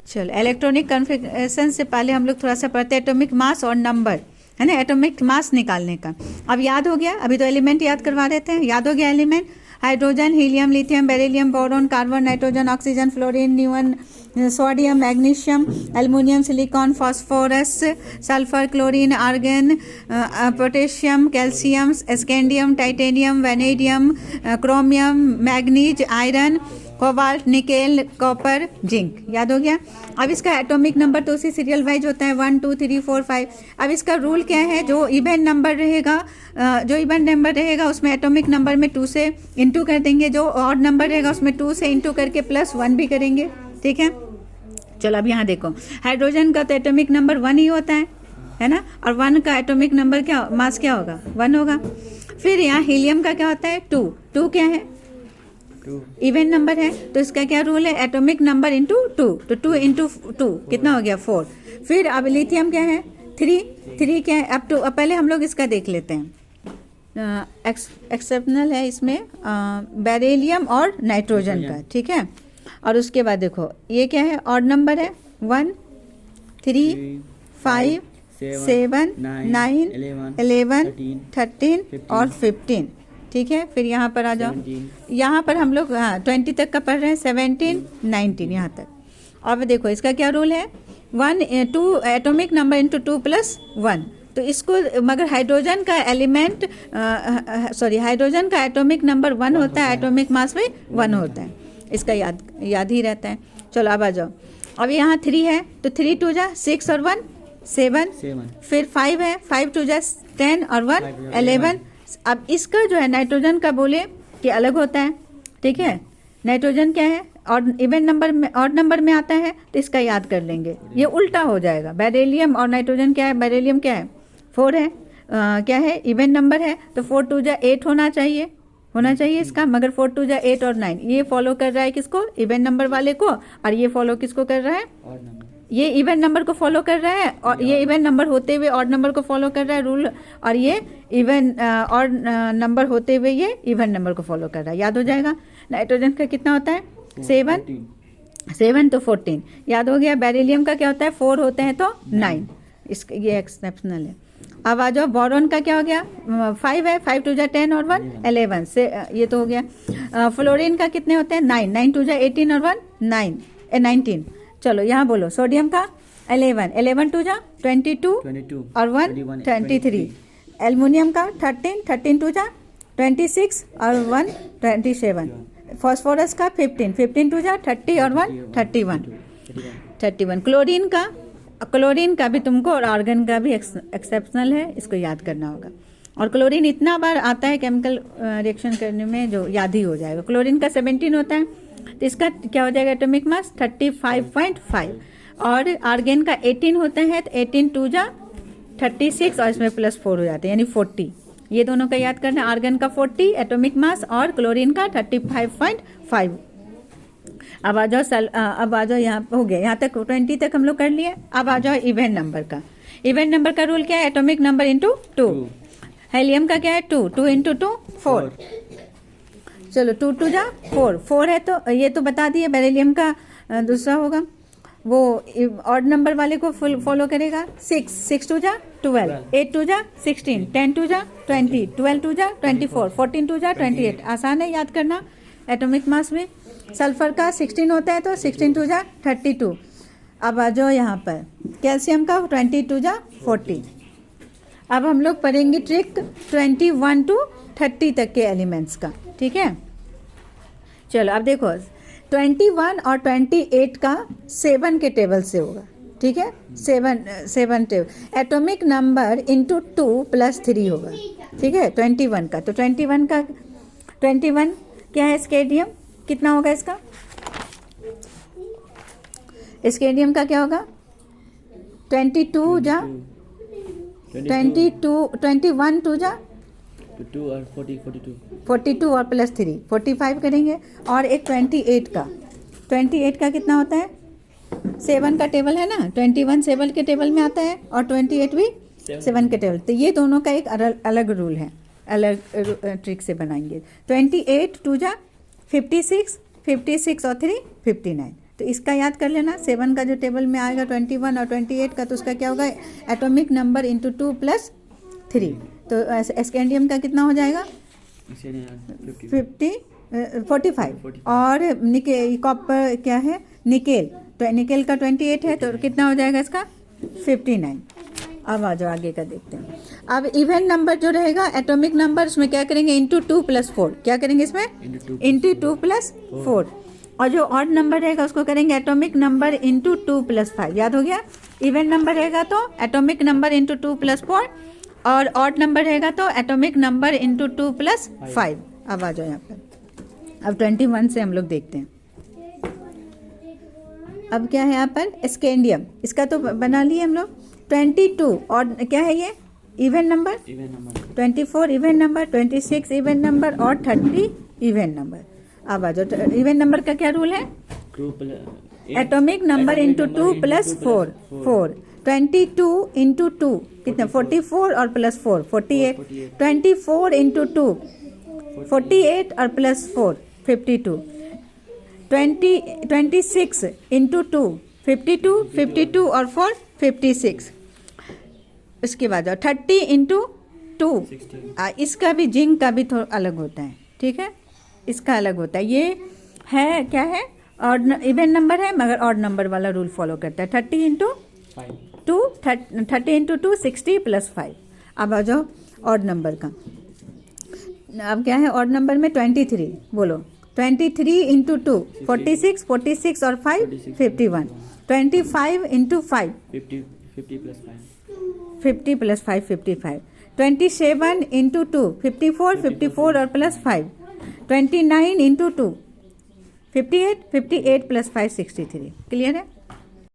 चलो, electronic configuration से पहले हम लोग थोड़ा सा पढ़ते हैं एटॉमिक मास और नंबर, है ना, एटॉमिक मास निकालने का। अब याद हो गया, अभी तो एलिमेंट याद करवा देते हैं। याद हो गया element, hydrogen, helium, lithium, beryllium, boron, carbon, nitrogen, oxygen, fluorine, neon, sodium, magnesium, aluminium, silicon, phosphorus, sulphur, chlorine, argon, potassium, calcium, scandium, titanium, vanadium, chromium, manganese, iron, cobalt, nickel, copper, zinc. याद हो गया। अब इसका atomic number तो उसी serial wise होता है 1 2 3 4 5। अब इसका रूल क्या है, जो इवन नंबर रहेगा उसमें एटॉमिक नंबर में 2 से इंटू कर देंगे, जो ऑड नंबर रहेगा उसमें 2 से इंटू करके +1 भी करेंगे। ठीक है, चलो अब यहाँ देखो, हाइड्रोजन का तो एटॉमिक नंबर 1 ही होता है ना, और 1 का एटॉमिक नंबर क्या, मास क्या होगा, 1 होगा। फिर यहाँ हीलियम का क्या होता है, 2 क्या है, इवन नंबर है, तो इसका क्या रूल है, एटॉमिक नंबर इंटू 2, तो 2 इंटू 2 कितना हो गया, 4। फिर अब लिथियम क्या है, 3 क्या है, अब पहले हम लोग इसका देख लेते हैं, एक्सेप्शनल है इसमें बेरिलियम और नाइट्रोजन का। ठीक है, और उसके बाद देखो ये क्या है, ऑड नंबर है, 1 3 5 7 9 11 13 और 15। ठीक है, फिर यहाँ पर आ जाओ, यहाँ पर हम लोग 20 तक का पढ़ रहे हैं, 17 19 यहाँ तक। अब देखो इसका क्या रूल है, 2 एटॉमिक नंबर इंटू 2 + 1, तो इसको, मगर हाइड्रोजन का हाइड्रोजन का एटॉमिक नंबर 1 होता है, एटॉमिक मास में 1 होता है, इसका याद ही रहता है। चलो अब आ जाओ, अब यहाँ 3 है, तो 3 2 जा 6 और 1 7, फिर 5 है, 5 2 जा 10 और 1 11। अब इसका जो है नाइट्रोजन का बोले कि अलग होता है। ठीक है, नाइट्रोजन क्या है, और इवन नंबर में, ऑड नंबर में आता है, तो इसका याद कर लेंगे, ये उल्टा हो जाएगा। बेरिलियम और नाइट्रोजन क्या है, बेरिलियम क्या है, 4 है, क्या है, इवन नंबर है, तो 4 2 जा 8 होना चाहिए इसका, मगर 4 2 जा 8 और 9, ये फॉलो कर रहा है किसको, इवन नंबर वाले को, और ये फॉलो किसको कर रहा है, ये इवन नंबर को फॉलो कर रहा है, और ये इवन नंबर होते हुए ऑड नंबर को फॉलो कर रहा है रूल, और ये इवन ऑड नंबर होते हुए ये इवन नंबर को फॉलो कर रहा है। याद हो जाएगा। नाइट्रोजन का कितना होता है, 7 तो 14। याद हो गया। बेरिलियम का क्या होता है, 4 होते हैं तो 9, इसका ये एक्सेप्शनल है। अब आ जाओ, बोरॉन का क्या हो गया, 5 है, 5 2 जा 10 और 1 11 से, ये तो हो गया। फ्लोरीन का कितने होते हैं, 9 2 जा 18 और 1 19। चलो यहाँ बोलो, सोडियम का 11 2 जा 22 और 1 23। एल्युमिनियम का 13 2 जा 26 और 1 27। फास्फोरस का 15 2 जा 30 और 1 31। क्लोरीन का भी तुमको, और आर्गन का भी एक्सेप्शनल है, इसको याद करना होगा। और क्लोरीन इतना बार आता है केमिकल रिएक्शन करने में, जो याद ही हो जाएगा। क्लोरीन का 17 होता है, तो इसका क्या हो जाएगा, एटॉमिक मास 35.5। और आर्गन का 18 होता है, तो 18 2 जा 36 और इसमें +4 हो जाते हैं, यानी 40। ये दोनों का याद करना, आर्गन का 40 एटॉमिक मास और क्लोरीन का 35.5। अब आ जाओ यहाँ हो गया, यहाँ तक 20 तक हम लोग कर लिए। अब आ जाओ इवन नंबर का। इवन नंबर का रूल क्या है, एटॉमिक नंबर इंटू 2। हेलियम का क्या है, 2 इंटू 2 4। चलो 2 2 जा 4 है, तो ये तो बता दिए। बेरिलियम का दूसरा होगा, वो ऑड नंबर वाले को फॉलो करेगा। 6 2 जा 12, 8 2 जा 16, 10 2 जा 20, 12 2 जा 24, 14 2 जा 28। आसान है याद करना एटॉमिक मास में। सल्फर का 16 होता है, तो 16 2 जा 32। अब आ जाओ यहाँ पर, कैल्शियम का 22 जा 40। अब हम लोग पढ़ेंगे ट्रिक 21 to 30 तक के एलिमेंट्स का। ठीक है, चलो अब देखो, 21 और 28 का 7 के टेबल से होगा। ठीक है, 7 टेबल, एटॉमिक नंबर इंटू 2 + 3 होगा। ठीक है, 21 का, तो 21 क्या है, स्केडियम कितना होगा इसका, स्केडियम का क्या होगा, 21 2 जा 2 और 42 और +3 45 करेंगे। और एक 28 का कितना होता है, 7 का टेबल है ना, 21 7 के टेबल में आता है, और 28 भी 7 के टेबल। तो ये दोनों का एक अलग रूल है, अलग ट्रिक से बनाएंगे। 28 2 जा 56 और 3 59। तो इसका याद कर लेना, 7 का जो टेबल में आएगा 21 और 28 का, तो उसका क्या होगा, एटॉमिक नंबर इंटू 2 + 3। तो स्कैंडियम का कितना हो जाएगा, 45। और कॉपर क्या है, निकेल, तो निकेल का 28 है, तो कितना हो जाएगा इसका 59। अब आ जाओ आगे का देखते हैं। अब इवन नंबर जो रहेगा एटॉमिक नंबर, उसमें क्या करेंगे, इंटू 2 + 4। क्या करेंगे इसमें, इंटू 2 + 4। और जो ऑड नंबर रहेगा उसको करेंगे एटॉमिक नंबर इंटू 2 + 5। याद हो गया, इवन नंबर रहेगा तो एटॉमिक नंबर इंटू 2 + 4, और ऑड नंबर रहेगा तो एटॉमिक नंबर इंटू 2 + 5। अब आ जाओ यहाँ पर, अब 21 से हम लोग देखते हैं। अब क्या है यहाँ पर, स्कैंडियम, इसका तो बना लिए हम लोग। 22 और क्या है ये, even number, 24 even number, 26 even number और 30 इवन नंबर। अब आ जाओ, इवन नंबर का क्या रूल है, एटॉमिक नंबर इंटू 2 + 4, 4। 22 इंटू 2 कितना, 44 और + 4 48। 24 इंटू 2 48 और + 4 52। 26 इंटू 2 52, 52 और 4 56। उसके बाद 30 इंटू 2, इसका भी जिंक का भी थोड़ा अलग होता है, ठीक है, इसका अलग होता है। ये है क्या है, ऑड इवन नंबर है मगर ऑड नंबर वाला रूल फॉलो करता है। 30 इंटू 2 30 इंटू 2 60 + 5। अब आ जाओ ऑड नंबर का, अब क्या है ऑड नंबर में 23, बोलो 23 इंटू 2 46, 46 और 5 51। 25 इंटू 5 50 + 5 55। 27 इंटू 2 54, 54 और + 5। 29 इंटू 2 58, 58 + 5 63। क्लियर है।